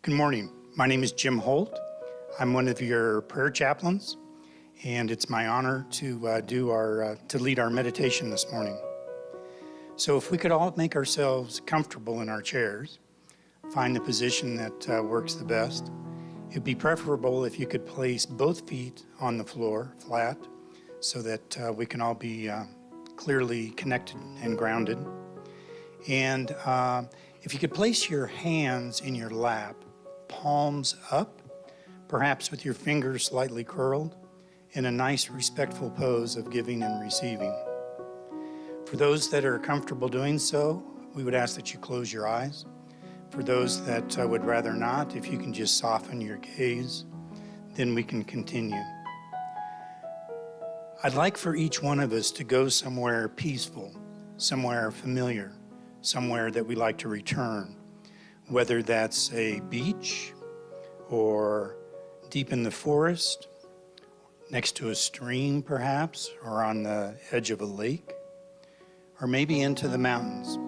Good morning. My name is Jim Holt. I'm one of your prayer chaplains, and it's my honor to lead our meditation this morning. So if we could all make ourselves comfortable in our chairs, find the position that works the best. It'd be preferable if you could place both feet on the floor, flat, so that we can all be clearly connected and grounded. And if you could place your hands in your lap, palms up, perhaps with your fingers slightly curled, in a nice respectful pose of giving and receiving. For those that are comfortable doing so, we would ask that you close your eyes. For those that would rather not, if you can just soften your gaze, then we can continue. I'd like for each one of us to go somewhere peaceful, somewhere familiar, somewhere that we like to return, whether that's a beach or deep in the forest, next to a stream perhaps, or on the edge of a lake, or maybe into the mountains.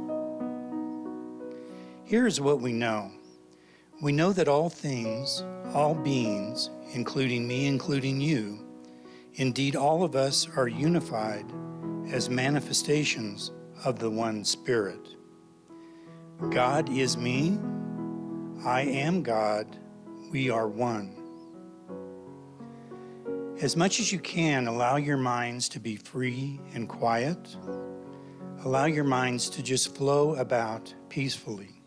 Here's what we know. We know that all things, all beings, including me, including you, indeed all of us are unified as manifestations of the one Spirit. God is me, I am God, we are one. As much as you can, allow your minds to be free and quiet. Allow your minds to just flow about peacefully.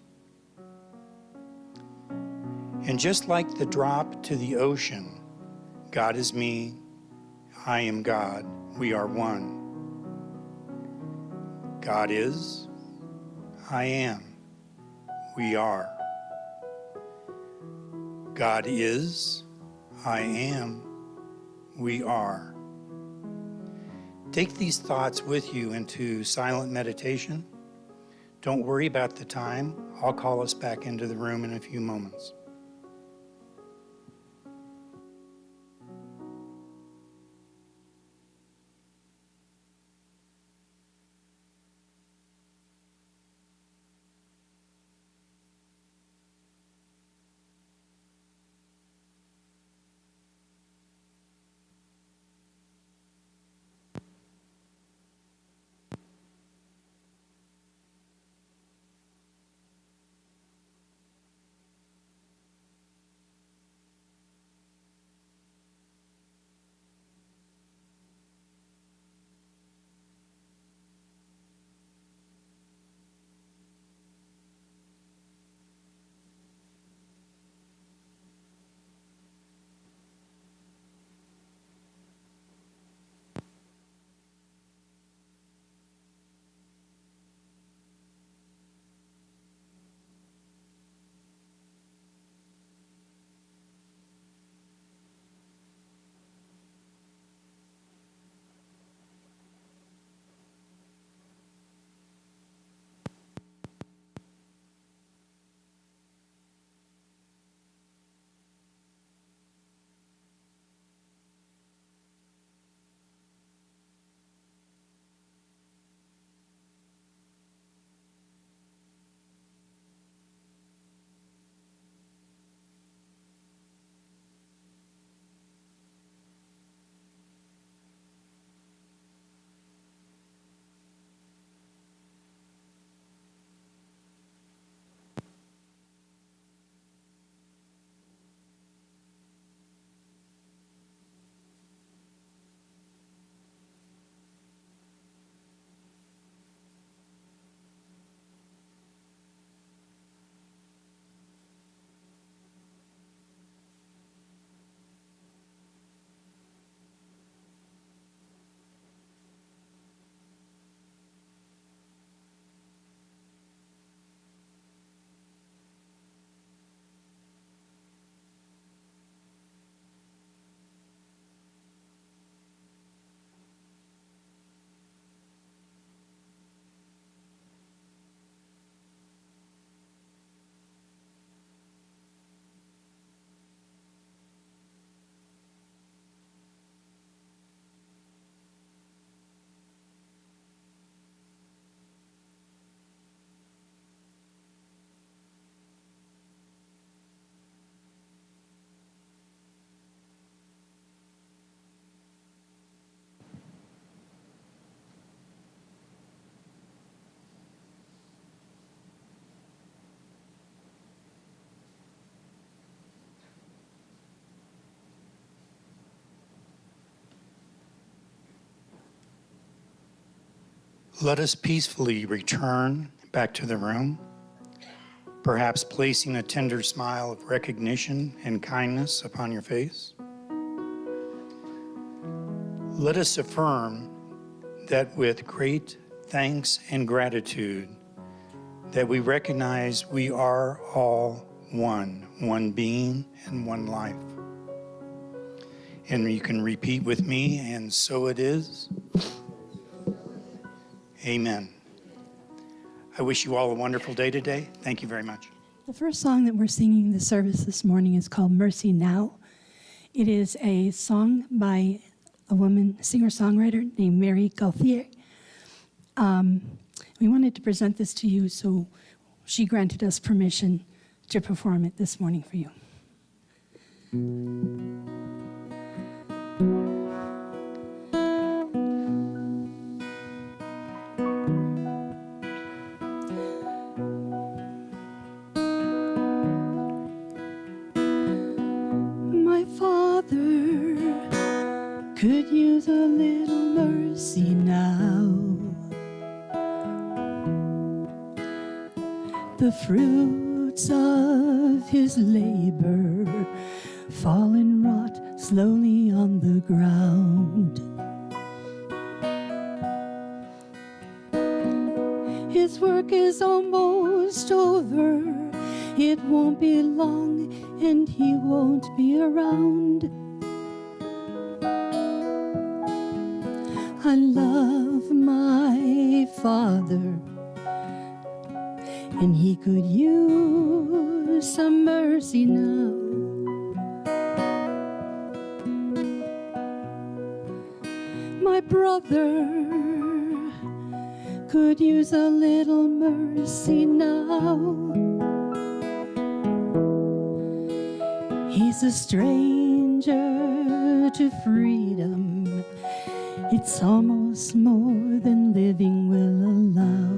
And just like the drop to the ocean, God is me, I am God, we are one. God is, I am, we are. God is, I am, we are. Take these thoughts with you into silent meditation. Don't worry about the time. I'll call us back into the room in a few moments. Let us peacefully return back to the room, perhaps placing a tender smile of recognition and kindness upon your face. Let us affirm that with great thanks and gratitude, that we recognize we are all one being and one life. And you can repeat with me, and so it is. Amen. I wish you all a wonderful day today. Thank you very much. The first song that we're singing in the service this morning is called Mercy Now. It is a song by a woman, singer-songwriter named Mary Gauthier. We wanted to present this to you, so she granted us permission to perform it this morning for you. My Father could use a little mercy now. The fruits of his labor fall and rot slowly on the ground. His work is almost over. It won't be long and he won't be around. I love my Father, and he could use some mercy now. My brother could use a little mercy now. He's a stranger to freedom. It's almost more than living will allow.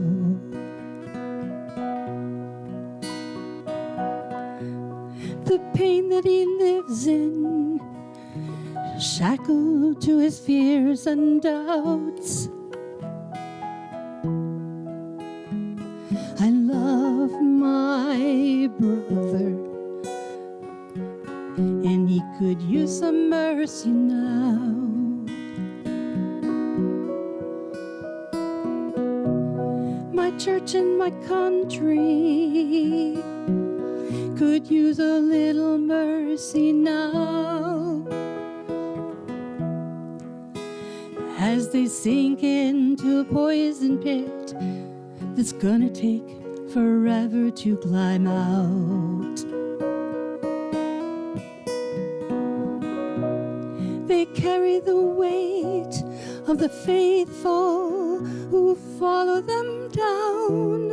The pain that he lives in, shackled to his fears and doubts. I love my brother, and he could use some mercy now. My church and my country could use a little mercy now, as they sink into a poison pit that's gonna take forever to climb out. They carry the weight of the faithful who follow them down.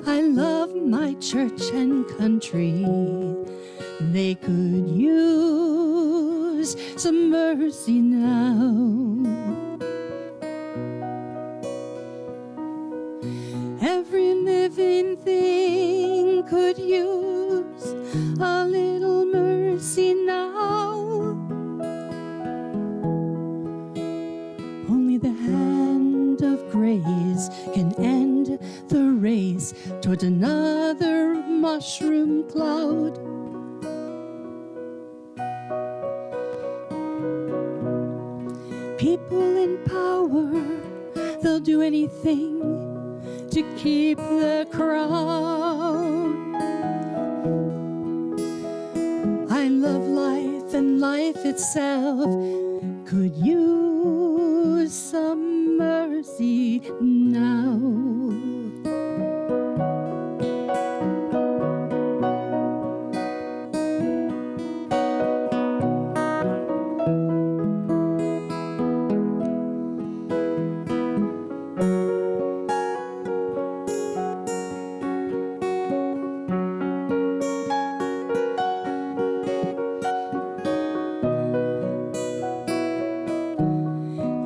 I love my church and country. They could use some mercy now. Every living thing could use a little mercy now. Only the hand of grace can end the race toward another mushroom cloud. People in power, they'll do anything to keep the crown. I love life, and life itself could use some mercy now.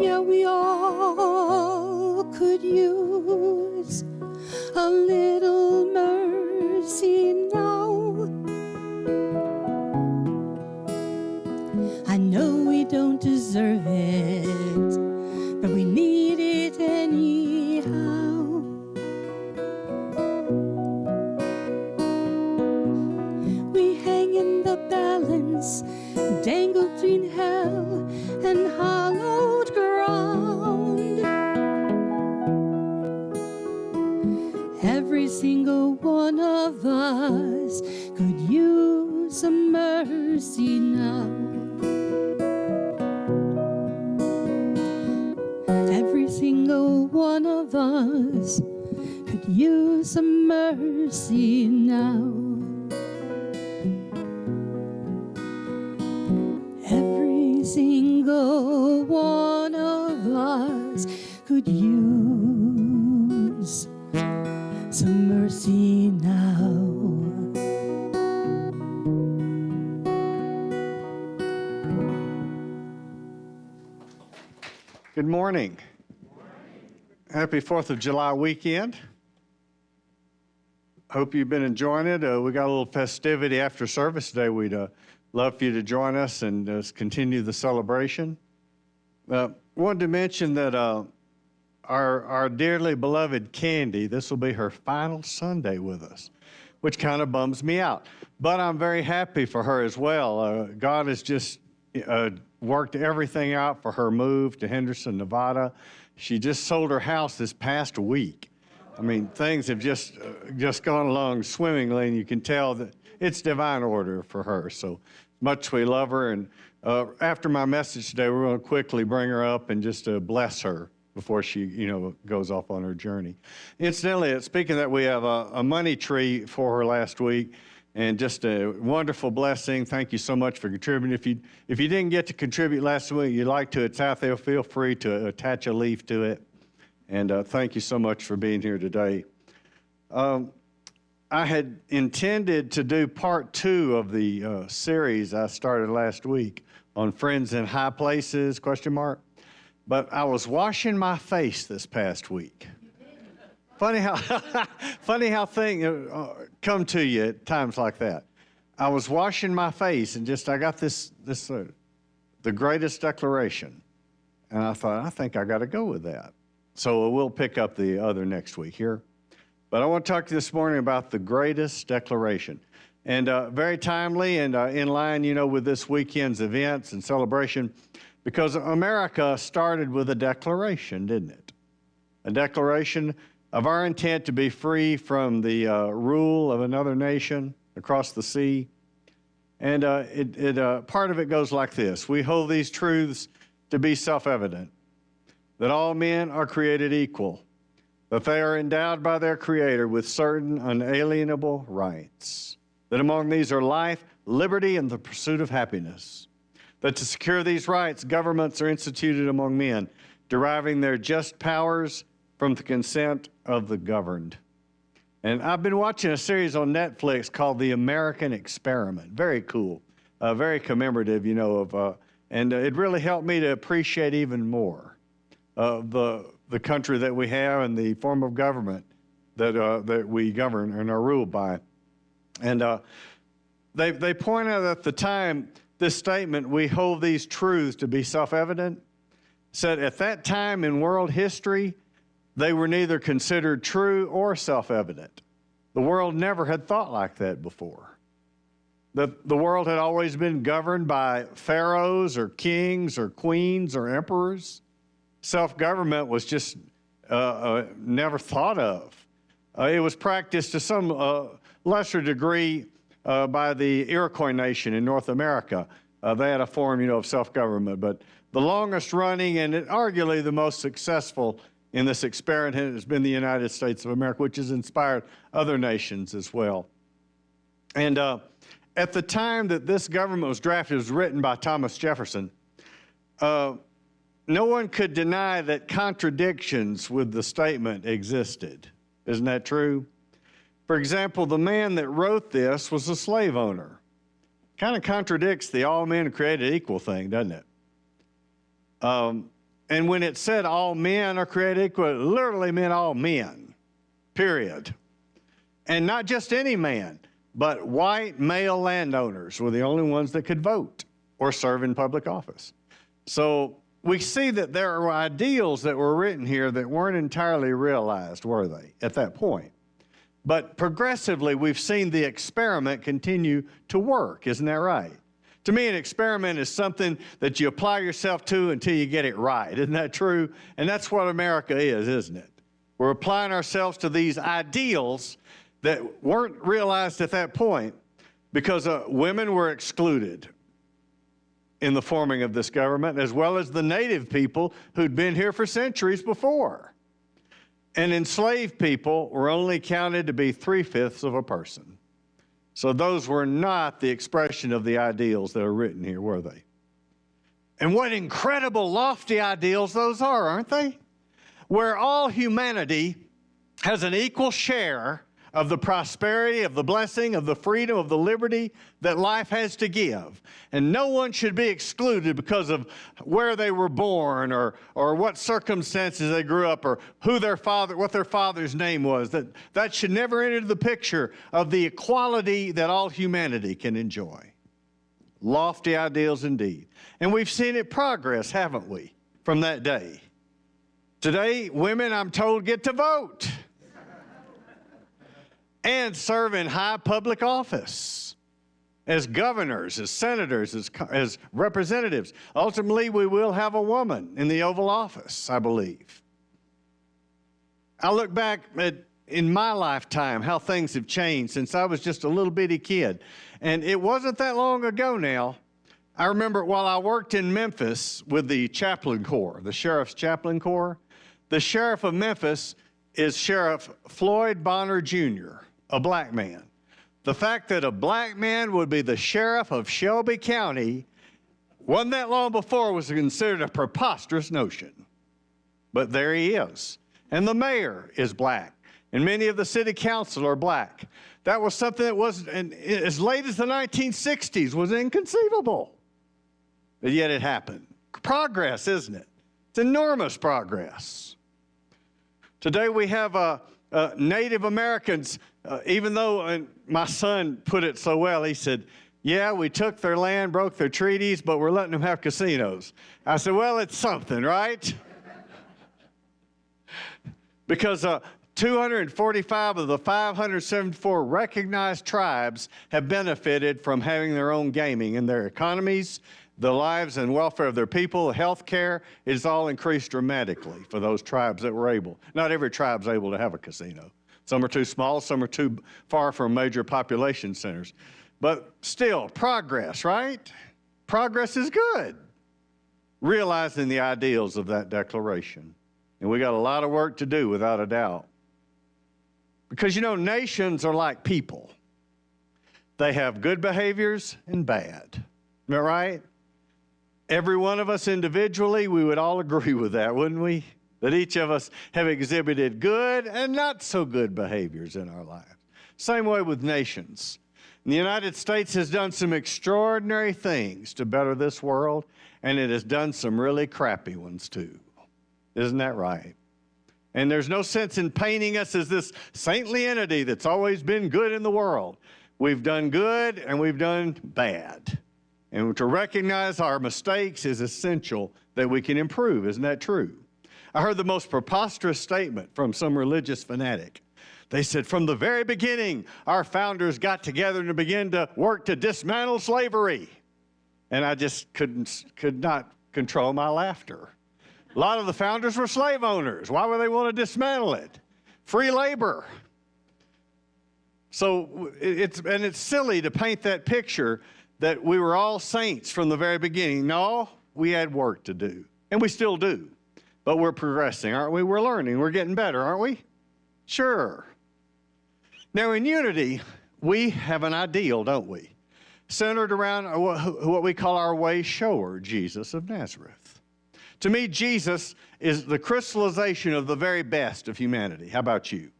Yeah, we all could use single one of us could use some mercy now. Every single one of us could use some mercy now. Every single one of us could use some mercy now. Good morning. Happy 4th of July weekend. Hope you've been enjoying it. We got a little festivity after service today. We'd love for you to join us and continue the celebration. Wanted to mention that our dearly beloved Candy, this will be her final Sunday with us, which kind of bums me out. But I'm very happy for her as well. God has just worked everything out for her move to Henderson, Nevada. She just sold her house this past week. I mean, things have just gone along swimmingly, and you can tell that it's divine order for her. So much we love her, and after my message today, we're going to quickly bring her up and just bless her before she, goes off on her journey. Incidentally, speaking of that, we have a money tree for her last week, and just a wonderful blessing. Thank you so much for contributing. If you didn't get to contribute last week, you'd like to, it's out there. Feel free to attach a leaf to it. And thank you so much for being here today. I had intended to do part 2 of the series I started last week on Friends in High Places, ? But I was washing my face this past week. Funny how things come to you at times like that. I was washing my face and I got this the greatest declaration. And I thought, I think I got to go with that. So we'll pick up the other next week here. But I want to talk to you this morning about the greatest declaration. And very timely and in line, with this weekend's events and celebration, because America started with a declaration, didn't it? A declaration of our intent to be free from the rule of another nation across the sea. And part of it goes like this. We hold these truths to be self-evident, that all men are created equal, that they are endowed by their Creator with certain unalienable rights, that among these are life, liberty, and the pursuit of happiness, that to secure these rights, governments are instituted among men, deriving their just powers from the consent of the governed. And I've been watching a series on Netflix called The American Experiment. Very cool, very commemorative, and it really helped me to appreciate even more the country that we have and the form of government that we govern and are ruled by. And they point out at the time, this statement, we hold these truths to be self-evident, said at that time in world history, they were neither considered true or self-evident. The world never had thought like that before. The world had always been governed by pharaohs or kings or queens or emperors. Self-government was just never thought of. It was practiced to some lesser degree by the Iroquois nation in North America. They had a form, of self-government, but the longest running and arguably the most successful in this experiment has been the United States of America, which has inspired other nations as well. And at the time that this government was drafted, it was written by Thomas Jefferson. No one could deny that contradictions with the statement existed. Isn't that true? For example, the man that wrote this was a slave owner. Kind of contradicts the all men are created equal thing, doesn't it? And when it said all men are created equal, it literally meant all men, period. And not just any man, but white male landowners were the only ones that could vote or serve in public office. So we see that there are ideals that were written here that weren't entirely realized, were they, at that point? But progressively, we've seen the experiment continue to work. Isn't that right? To me, an experiment is something that you apply yourself to until you get it right. Isn't that true? And that's what America is, isn't it? We're applying ourselves to these ideals that weren't realized at that point because women were excluded in the forming of this government, as well as the native people who'd been here for centuries before. And enslaved people were only counted to be 3/5 of a person. So those were not the expression of the ideals that are written here, were they? And what incredible, lofty ideals those are, aren't they? Where all humanity has an equal share of the prosperity, of the blessing, of the freedom, of the liberty that life has to give. And no one should be excluded because of where they were born or what circumstances they grew up or what their father's name was. That should never enter the picture of the equality that all humanity can enjoy. Lofty ideals indeed. And we've seen it progress, haven't we, from that day. Today, women, I'm told, get to vote and serve in high public office as governors, as senators, as representatives. Ultimately, we will have a woman in the Oval Office, I believe. I look back at, in my lifetime, how things have changed since I was just a little bitty kid. And it wasn't that long ago now. I remember while I worked in Memphis with the chaplain corps, the sheriff's chaplain corps, the sheriff of Memphis is Sheriff Floyd Bonner Jr., a black man. The fact that a black man would be the sheriff of Shelby County wasn't that long before was considered a preposterous notion. But there he is. And the mayor is black. And many of the city council are black. That was something that was, as late as the 1960s, was inconceivable. But yet it happened. Progress, isn't it? It's enormous progress. Today we have Native Americans, even though my son put it so well, he said, yeah, we took their land, broke their treaties, but we're letting them have casinos. I said, well, it's something, right? Because 245 of the 574 recognized tribes have benefited from having their own gaming in their economies, the lives and welfare of their people, health care is all increased dramatically for those tribes that were able. Not every tribe's able to have a casino. Some are too small, some are too far from major population centers. But still, progress, right? Progress is good. Realizing the ideals of that declaration. And we got a lot of work to do, without a doubt. Because, you know, nations are like people. They have good behaviors and bad. Isn't that right? Every one of us individually, we would all agree with that, wouldn't we? That each of us have exhibited good and not so good behaviors in our lives. Same way with nations. And the United States has done some extraordinary things to better this world, and it has done some really crappy ones too. Isn't that right? And there's no sense in painting us as this saintly entity that's always been good in the world. We've done good and we've done bad. And to recognize our mistakes is essential that we can improve. Isn't that true? I heard the most preposterous statement from some religious fanatic. They said, from the very beginning, our founders got together and began to work to dismantle slavery. And I just could not control my laughter. A lot of the founders were slave owners. Why would they want to dismantle it? Free labor. So it's silly to paint that picture that we were all saints from the very beginning. No, we had work to do, and we still do. But we're progressing, aren't we? We're learning. We're getting better, aren't we? Sure. Now, in unity, we have an ideal, don't we? Centered around what we call our way shower, Jesus of Nazareth. To me, Jesus is the crystallization of the very best of humanity. How about you?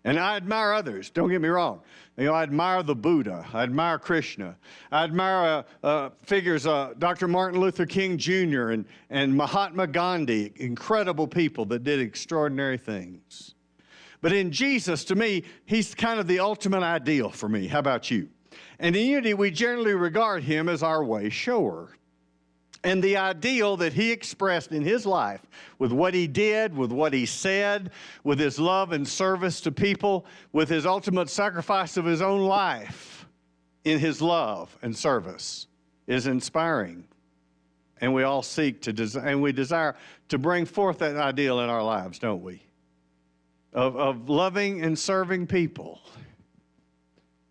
And I admire others, don't get me wrong. You know, I admire the Buddha. I admire Krishna. I admire figures, Dr. Martin Luther King Jr. and Mahatma Gandhi, incredible people that did extraordinary things. But in Jesus, to me, he's kind of the ultimate ideal for me. How about you? And in unity, we generally regard him as our way shower. And the ideal that he expressed in his life with what he did, with what he said, with his love and service to people, with his ultimate sacrifice of his own life in his love and service is inspiring. And we all seek to, and we desire to bring forth that ideal in our lives, don't we? of loving and serving people.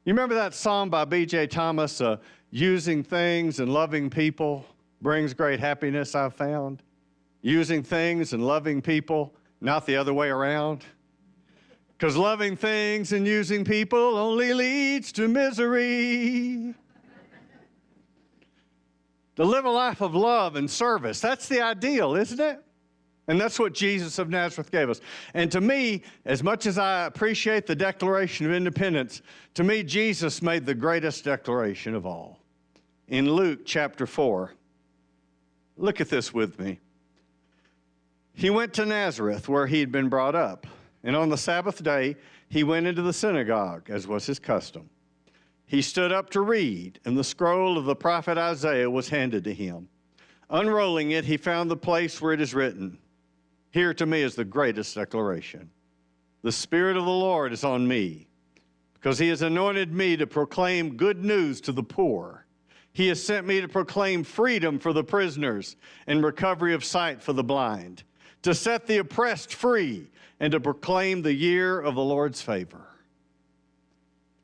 You remember that song by B.J. Thomas, using things and loving people brings great happiness, I've found? Using things and loving people, not the other way around. Because loving things and using people only leads to misery. To live a life of love and service, that's the ideal, isn't it? And that's what Jesus of Nazareth gave us. And to me, as much as I appreciate the Declaration of Independence, to me, Jesus made the greatest declaration of all. In Luke chapter 4, look at this with me. He went to Nazareth, where he had been brought up. And on the Sabbath day, he went into the synagogue, as was his custom. He stood up to read, and the scroll of the prophet Isaiah was handed to him. Unrolling it, he found the place where it is written. Here to me is the greatest declaration. The Spirit of the Lord is on me, because he has anointed me to proclaim good news to the poor. He has sent me to proclaim freedom for the prisoners and recovery of sight for the blind, to set the oppressed free, and to proclaim the year of the Lord's favor.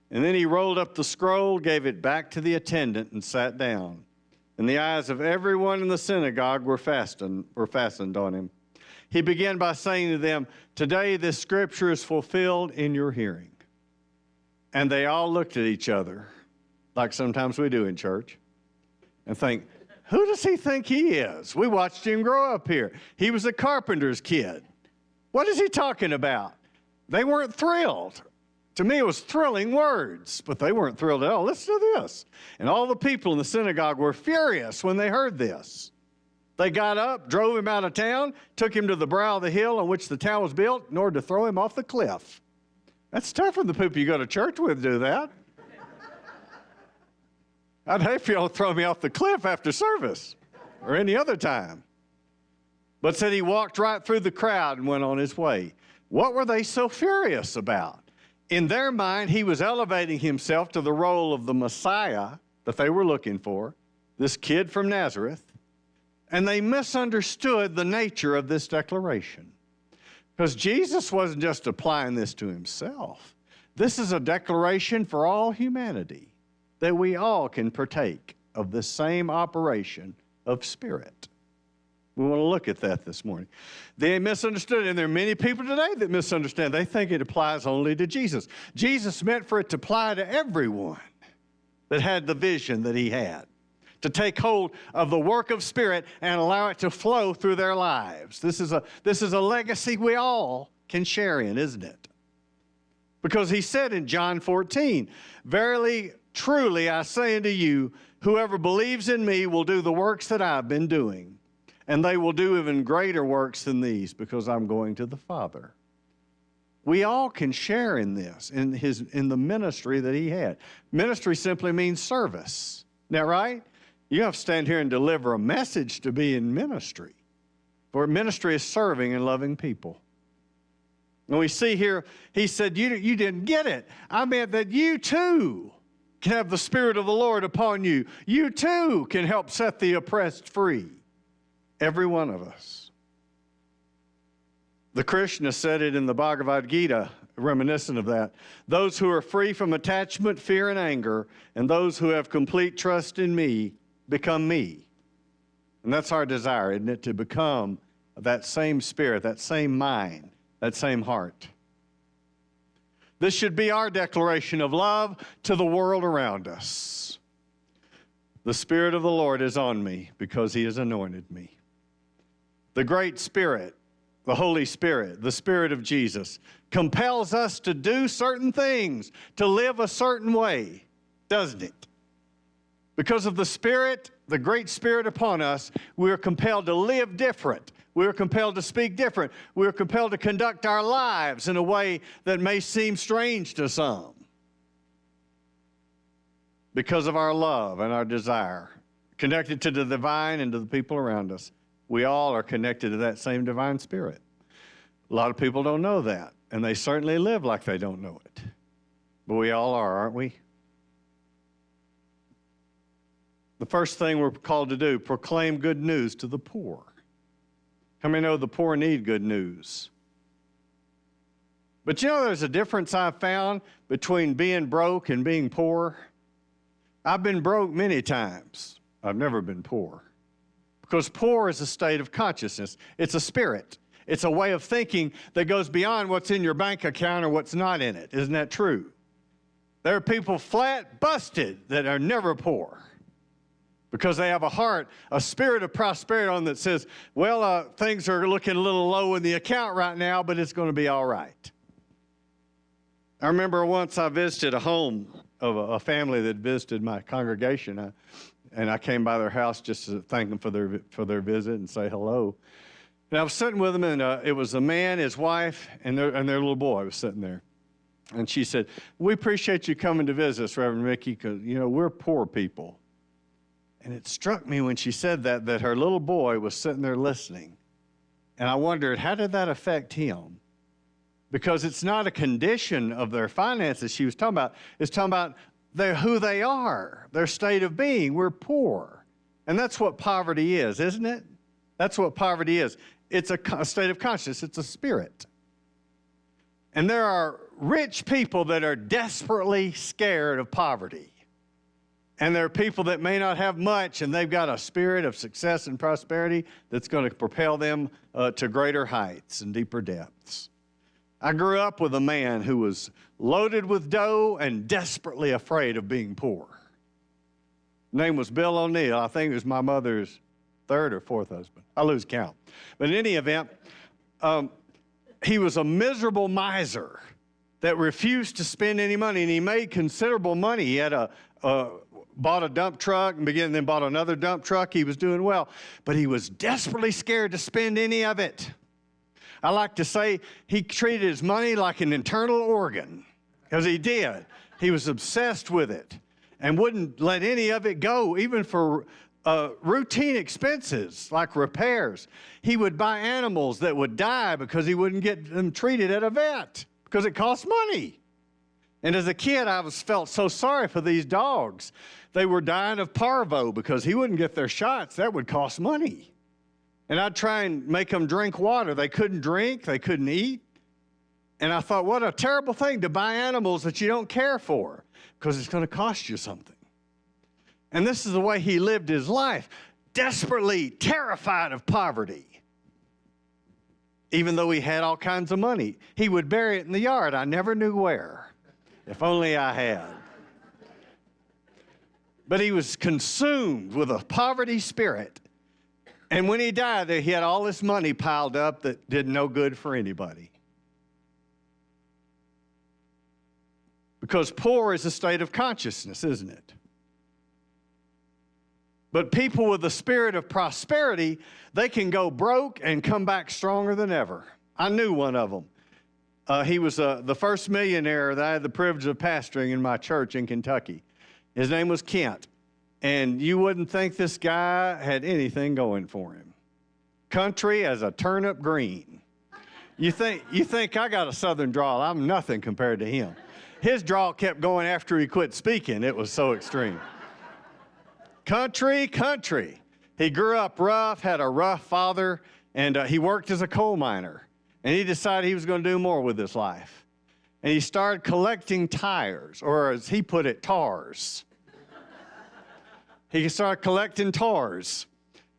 And then he rolled up the scroll, gave it back to the attendant, and sat down. And the eyes of everyone in the synagogue were fastened on him. He began by saying to them, "Today this scripture is fulfilled in your hearing." And they all looked at each other, like sometimes we do in church, and think, who does he think he is? We watched him grow up here. He was a carpenter's kid. What is he talking about? They weren't thrilled. To me, it was thrilling words, but they weren't thrilled at all. Listen to this. And all the people in the synagogue were furious when they heard this. They got up, drove him out of town, took him to the brow of the hill on which the town was built in order to throw him off the cliff. That's tough when the people you go to church with do that. I'd hate for y'all to throw me off the cliff after service or any other time. But said he walked right through the crowd and went on his way. What were they so furious about? In their mind, he was elevating himself to the role of the Messiah that they were looking for, this kid from Nazareth, and they misunderstood the nature of this declaration. Because Jesus wasn't just applying this to himself. This is a declaration for all humanity, that we all can partake of the same operation of spirit. We want to look at that this morning. They misunderstood, and there are many people today that misunderstand. They think it applies only to Jesus. Jesus meant for it to apply to everyone that had the vision that he had, to take hold of the work of Spirit and allow it to flow through their lives. This is a legacy we all can share in, isn't it? Because he said in John 14, "Verily, truly, I say unto you, whoever believes in me will do the works that I've been doing, and they will do even greater works than these, because I'm going to the Father." We all can share in this, in the ministry that he had. Ministry simply means service. Isn't that right? You have to stand here and deliver a message to be in ministry. For ministry is serving and loving people. And we see here, he said, you didn't get it. I meant that you too can have the Spirit of the Lord upon you. You too can help set the oppressed free. Every one of us. The Krishna said it in the Bhagavad Gita, reminiscent of that. Those who are free from attachment, fear, and anger, and those who have complete trust in me, become me. And that's our desire, isn't it? To become that same spirit, that same mind, that same heart. This should be our declaration of love to the world around us. The Spirit of the Lord is on me because he has anointed me. The great Spirit, the Holy Spirit, the Spirit of Jesus, compels us to do certain things, to live a certain way, doesn't it? Because of the Spirit, the great Spirit upon us, we are compelled to live different. We are compelled to speak different. We are compelled to conduct our lives in a way that may seem strange to some. Because of our love and our desire, connected to the divine and to the people around us. We all are connected to that same divine Spirit. A lot of people don't know that, and they certainly live like they don't know it. But we all are, aren't we? The first thing we're called to do, proclaim good news to the poor. How many know the poor need good news? But you know, there's a difference I've found between being broke and being poor. I've been broke many times. I've never been poor. Because poor is a state of consciousness. It's a spirit. It's a way of thinking that goes beyond what's in your bank account or what's not in it. Isn't that true? There are people flat busted that are never poor because they have a heart, a spirit of prosperity on that says, well, things are looking a little low in the account right now, but it's going to be all right. I remember once I visited a home of a family that visited my congregation, and I came by their house just to thank them for their visit and say hello. And I was sitting with them, and it was a man, his wife, and their little boy was sitting there. And she said, we appreciate you coming to visit us, Reverend Mickey, because, you know, we're poor people. And it struck me when she said that her little boy was sitting there listening. And I wondered, how did that affect him? Because it's not a condition of their finances she was talking about. It's talking about who they are, their state of being. We're poor. And that's what poverty is, isn't it? That's what poverty is. It's a state of consciousness. It's a spirit. And there are rich people that are desperately scared of poverty. And there are people that may not have much, and they've got a spirit of success and prosperity that's going to propel them to greater heights and deeper depths. I grew up with a man who was loaded with dough and desperately afraid of being poor. His name was Bill O'Neill. I think it was my mother's third or fourth husband. I lose count. But in any event, he was a miserable miser that refused to spend any money, and he made considerable money. He had bought a dump truck and then bought another dump truck. He was doing well, but he was desperately scared to spend any of it. I like to say he treated his money like an internal organ, because he did. He was obsessed with it and wouldn't let any of it go, even for routine expenses like repairs. He would buy animals that would die because he wouldn't get them treated at a vet because it costs money. And as a kid, I felt so sorry for these dogs. They were dying of parvo because he wouldn't get their shots. That would cost money. And I'd try and make them drink water. They couldn't drink. They couldn't eat. And I thought, what a terrible thing to buy animals that you don't care for because it's going to cost you something. And this is the way he lived his life, desperately terrified of poverty. Even though he had all kinds of money, he would bury it in the yard. I never knew where. If only I had. But he was consumed with a poverty spirit. And when he died, he had all this money piled up that did no good for anybody. Because poor is a state of consciousness, isn't it? But people with the spirit of prosperity, they can go broke and come back stronger than ever. I knew one of them. He was the first millionaire that I had the privilege of pastoring in my church in Kentucky. His name was Kent. And you wouldn't think this guy had anything going for him. Country as a turnip green. You think I got a southern drawl. I'm nothing compared to him. His drawl kept going after he quit speaking. It was so extreme. Country. He grew up rough, had a rough father, and he worked as a coal miner. And he decided he was going to do more with his life. And he started collecting tires, or as he put it, tars. He started collecting tars.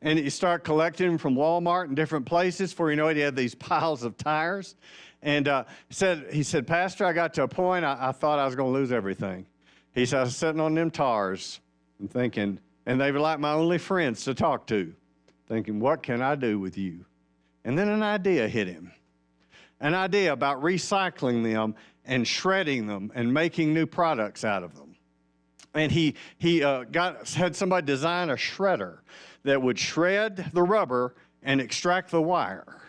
And he started collecting them from Walmart and different places. Before you know it, he had these piles of tires. And he said, Pastor, I got to a point I thought I was going to lose everything. He said, I was sitting on them tars and thinking, and they were like my only friends to talk to, thinking, what can I do with you? And then an idea hit him. An idea about recycling them and shredding them and making new products out of them. And he had somebody design a shredder that would shred the rubber and extract the wire.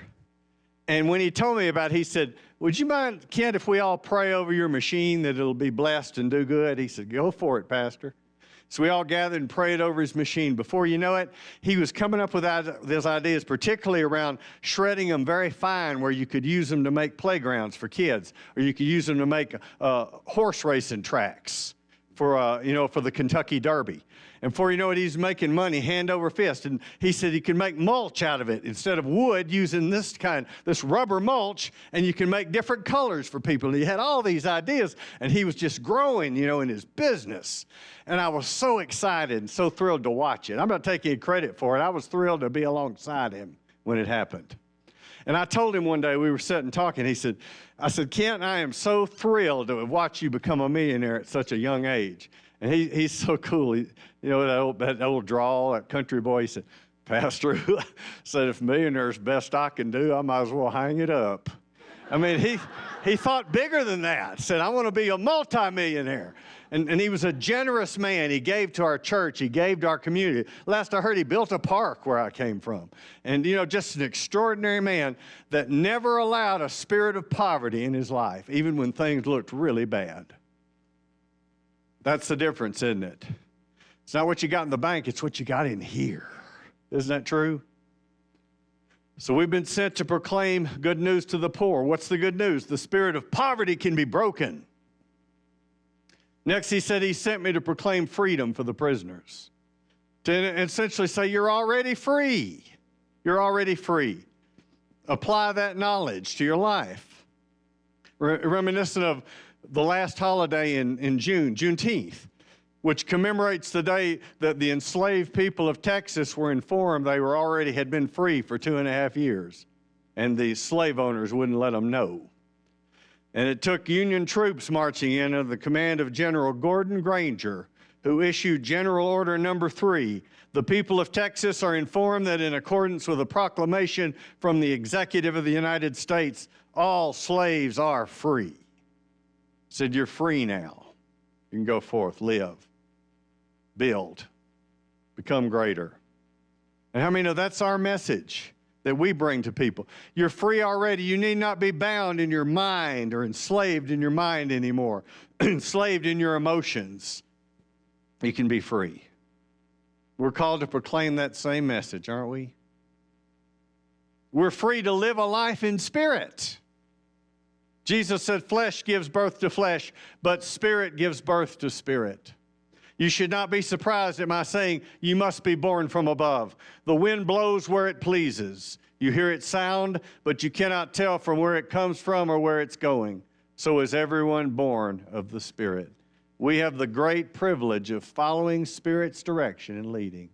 And when he told me about it, he said, would you mind, Kent, if we all pray over your machine that it'll be blessed and do good? He said, go for it, Pastor. So we all gathered and prayed over his machine. Before you know it, he was coming up with these ideas, particularly around shredding them very fine, where you could use them to make playgrounds for kids, or you could use them to make horse racing tracks for the Kentucky Derby. And before you know it, he's making money hand over fist. And he said he can make mulch out of it instead of wood, using this rubber mulch, and you can make different colors for people. And he had all these ideas, and he was just growing, in his business. And I was so excited and so thrilled to watch it. I'm not taking credit for it. I was thrilled to be alongside him when it happened. And I told him one day, we were sitting talking, I said, Kent, I am so thrilled to watch you become a millionaire at such a young age. And he's so cool. That old drawl, that country boy, he said, Pastor, said, if millionaire's best I can do, I might as well hang it up. I mean, he thought bigger than that. Said, I want to be a multimillionaire. And he was a generous man. He gave to our church. He gave to our community. Last I heard, he built a park where I came from. And, just an extraordinary man that never allowed a spirit of poverty in his life, even when things looked really bad. That's the difference, isn't it? It's not what you got in the bank, it's what you got in here. Isn't that true? So we've been sent to proclaim good news to the poor. What's the good news? The spirit of poverty can be broken. Next, he said he sent me to proclaim freedom for the prisoners. To essentially say, you're already free. You're already free. Apply that knowledge to your life. Reminiscent of the last holiday in June, Juneteenth, which commemorates the day that the enslaved people of Texas were informed they had been free for 2.5 years, and the slave owners wouldn't let them know. And it took Union troops marching in under the command of General Gordon Granger, who issued General Order Number 3. The people of Texas are informed that in accordance with a proclamation from the Executive of the United States, all slaves are free. Said, you're free now. You can go forth, live, build, become greater. And how many know that's our message that we bring to people? You're free already. You need not be bound in your mind or enslaved in your mind anymore, enslaved in your emotions. You can be free. We're called to proclaim that same message, aren't we? We're free to live a life in spirit. Jesus said, flesh gives birth to flesh, but spirit gives birth to spirit. You should not be surprised at my saying, you must be born from above. The wind blows where it pleases. You hear its sound, but you cannot tell from where it comes from or where it's going. So is everyone born of the Spirit. We have the great privilege of following Spirit's direction and leading,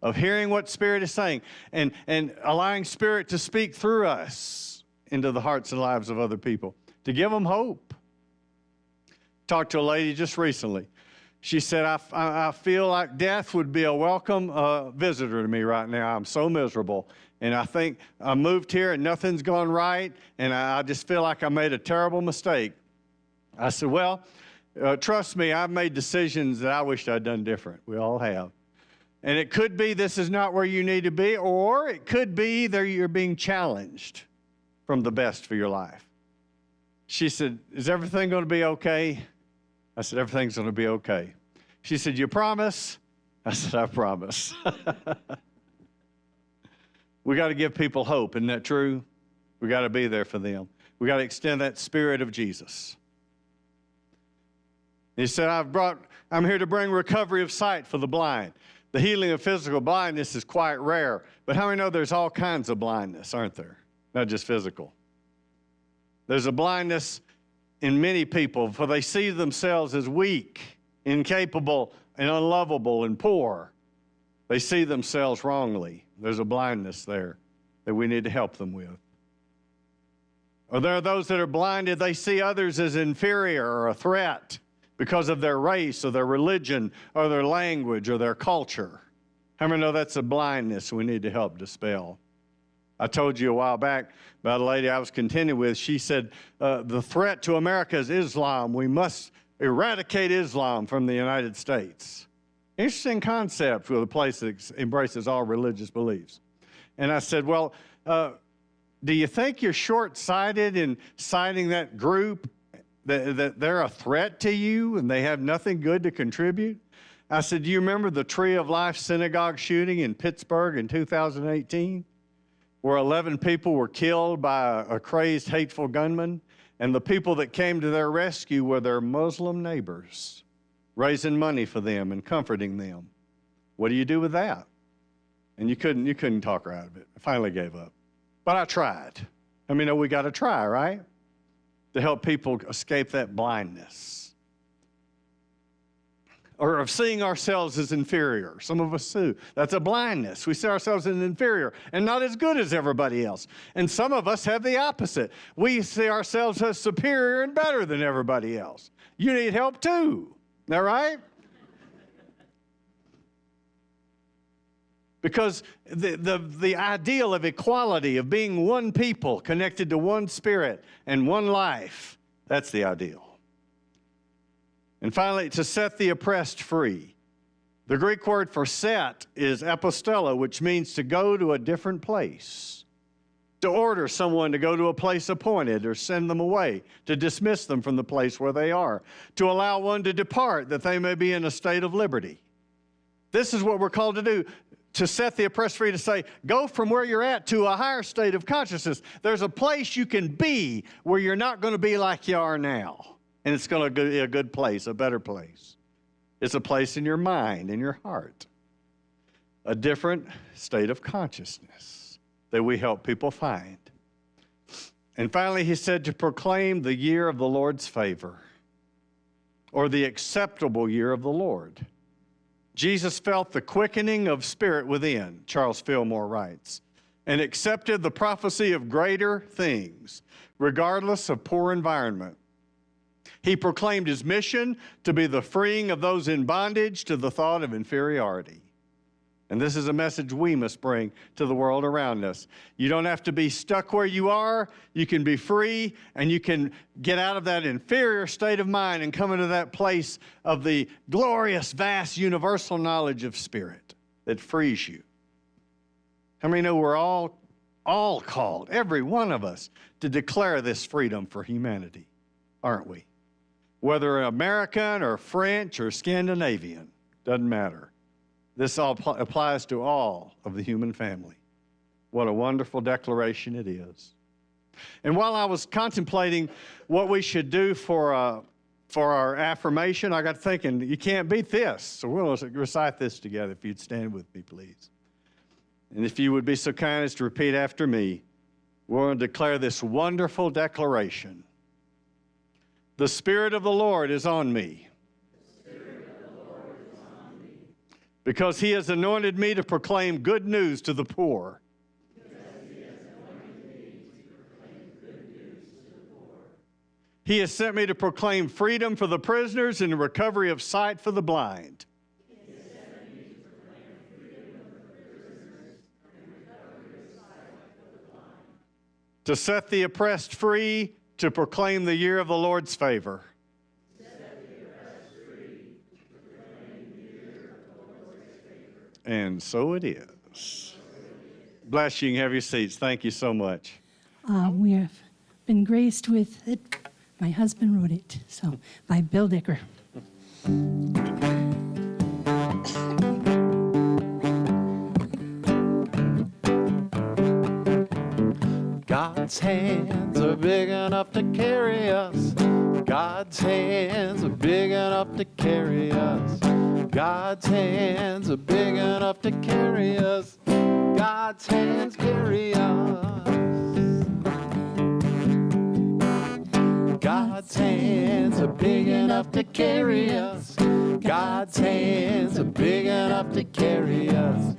of hearing what Spirit is saying, and allowing Spirit to speak through us into the hearts and lives of other people, to give them hope. Talked to a lady just recently. She said, I feel like death would be a welcome visitor to me right now. I'm so miserable. And I think I moved here and nothing's gone right, and I just feel like I made a terrible mistake. I said, well, trust me, I've made decisions that I wished I'd done different. We all have. And it could be this is not where you need to be, or it could be that you're being challenged from the best for your life. She said, is everything going to be okay? I said, everything's going to be okay. She said, you promise? I said, I promise. We got to give people hope. Isn't that true? We got to be there for them. We got to extend that spirit of Jesus. He said, I'm here to bring recovery of sight for the blind. The healing of physical blindness is quite rare, but how many know there's all kinds of blindness, aren't there? Not just physical. There's a blindness in many people, for they see themselves as weak, incapable, and unlovable, and poor. They see themselves wrongly. There's a blindness there that we need to help them with. Or there are those that are blinded, they see others as inferior or a threat because of their race or their religion or their language or their culture. How many know that's a blindness we need to help dispel? I told you a while back about a lady I was contending with. She said, the threat to America is Islam. We must eradicate Islam from the United States. Interesting concept with a place that embraces all religious beliefs. And I said, well, do you think you're short-sighted in citing that group, that they're a threat to you and they have nothing good to contribute? I said, do you remember the Tree of Life synagogue shooting in Pittsburgh in 2018? Where 11 people were killed by a crazed, hateful gunman, and the people that came to their rescue were their Muslim neighbors. raising money for them and comforting them. What do you do with that? And you couldn't talk her out of it. I finally gave up. But I tried. I mean, we got to try, right? To help people escape that blindness. Or of seeing ourselves as inferior. Some of us do. That's a blindness. We see ourselves as inferior and not as good as everybody else. And some of us have the opposite. We see ourselves as superior and better than everybody else. You need help too. Isn't that right? Because the ideal of equality, of being one people connected to one spirit and one life, that's the ideal. And finally, to set the oppressed free. The Greek word for set is apostello, which means to go to a different place. To order someone to go to a place appointed or send them away, to dismiss them from the place where they are, to allow one to depart that they may be in a state of liberty. This is what we're called to do, to set the oppressed free, to say, go from where you're at to a higher state of consciousness. There's a place you can be where you're not going to be like you are now. And it's going to be a good place, a better place. It's a place in your mind, in your heart. A different state of consciousness that we help people find. And finally, he said to proclaim the year of the Lord's favor, or the acceptable year of the Lord. Jesus felt the quickening of spirit within, Charles Fillmore writes, and accepted the prophecy of greater things, regardless of poor environment. He proclaimed his mission to be the freeing of those in bondage to the thought of inferiority. And this is a message we must bring to the world around us. You don't have to be stuck where you are. You can be free, and you can get out of that inferior state of mind and come into that place of the glorious, vast, universal knowledge of spirit that frees you. How many know we're all called, every one of us, to declare this freedom for humanity, aren't we? Whether American or French or Scandinavian, doesn't matter. This all applies to all of the human family. What a wonderful declaration it is. And while I was contemplating what we should do for our affirmation, I got thinking, you can't beat this. So we'll recite this together. If you'd stand with me, please. And if you would be so kind as to repeat after me, we're going to declare this wonderful declaration. The Spirit of the Lord is on me. Because he has anointed me to proclaim good news to the poor. He has sent me to proclaim freedom for the prisoners and recovery of sight for the blind. To set the oppressed free, to proclaim the year of the Lord's favor. And so it is. Bless you and have your seats. Thank you so much. We have been graced with it. My husband wrote it, so by Bill Dicker. God's hands are big enough to carry us. God's hands are big enough to carry us. God's hands are big enough to carry us. God's hands carry us. God's hands are big enough to carry us. God's hands are big enough to carry us.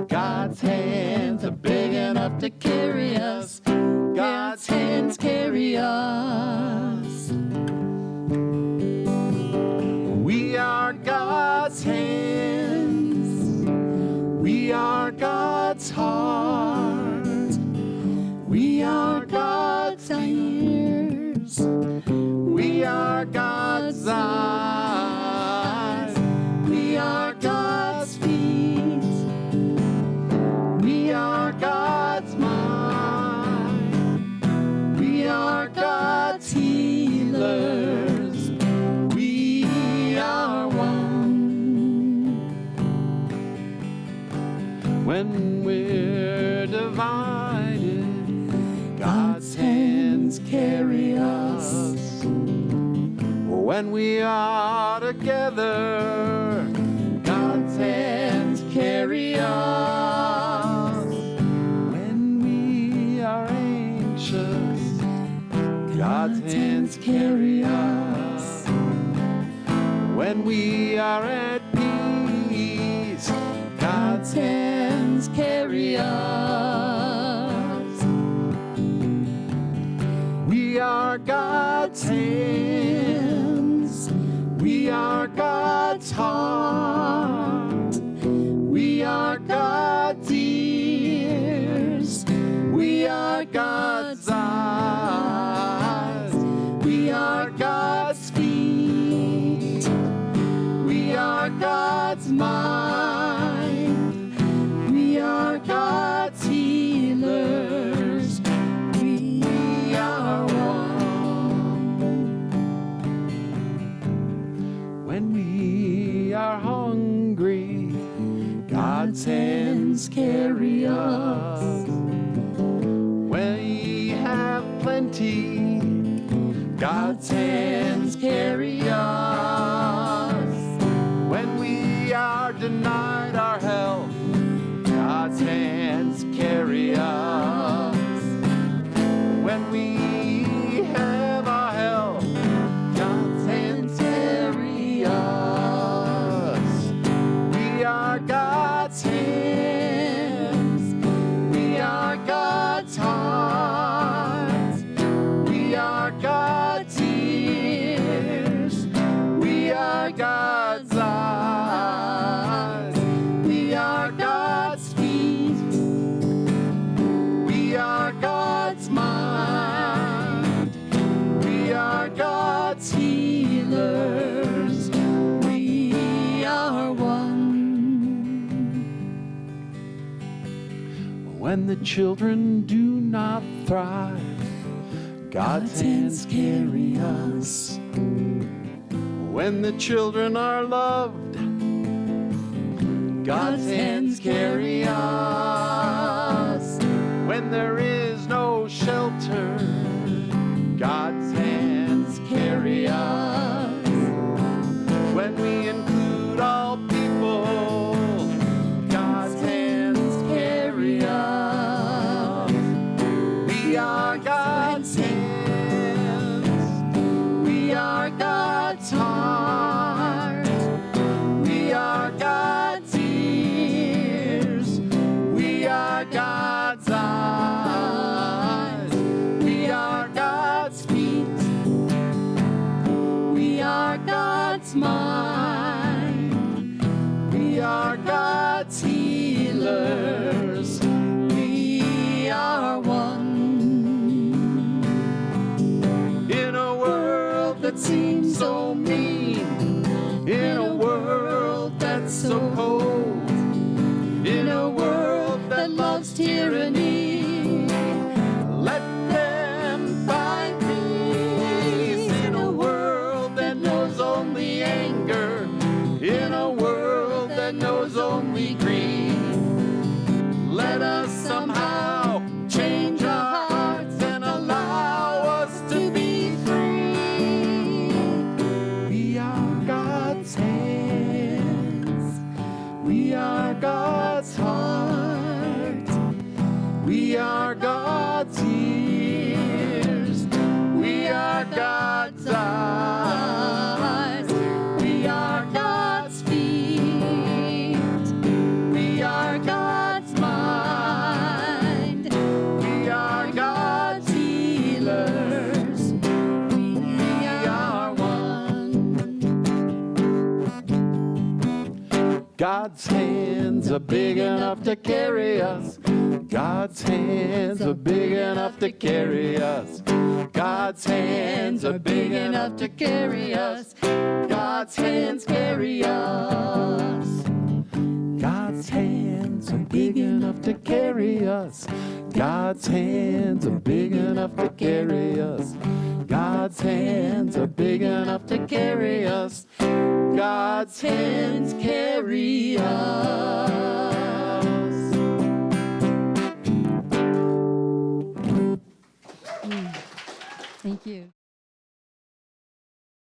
God's hands are big enough to carry us. God's hands carry us. We are God's hands. We are God's heart. We are God's ears. We are God's eyes. We are God's feet. We are God's mind. We are God's healers. We are one. When we're divided, God's hands carry us. when we are together. God's hands carry us. When we are anxious, God's hands carry us. When we are at peace, God's hands carry us. We are God's hands. We are God's heart. We are God's ears. We are God's eyes. We are God's feet. We are God's mind. We are God's healers. We are one. When we are hungry, God's hands carry us. When we have plenty, God's hands carry us. When we are denied our health, God's hands carry us. When we have our health, God's hands carry us. We are God's hands. We are God's heart. We are God's ears. We are God's eyes. We are God's feet. We are God's mind. We are God's healers. We are one. When the children do not thrive, God's hands carry us. When the children are loved, God's hands carry us. When there is no shelter, God's hands carry us. When we include all people, God's hands carry us. We are God's hands. We are God's heart. We are God's ears. We are God's eyes. We are God's feet. We are God's mind. We are God's healers. We are one. In a world that seems so mean, in a world that's so cold, in a world that loves tyranny, let them find peace. In a world that knows only anger, in a world that knows only greed, let us somehow change our hearts and allow us to be free. We are God's hands. We are God's heart. We are God's ears. We are God's eyes. We are God's feet. We are God's mind. We are God's healers. We are one. God's hands are big enough to carry us. God's hands are big enough to carry us. God's hands are big enough to carry us. God's hands carry us. God's hands are big enough to carry us. God's hands are big enough to carry us. God's hands are big enough to carry us. God's hands carry us.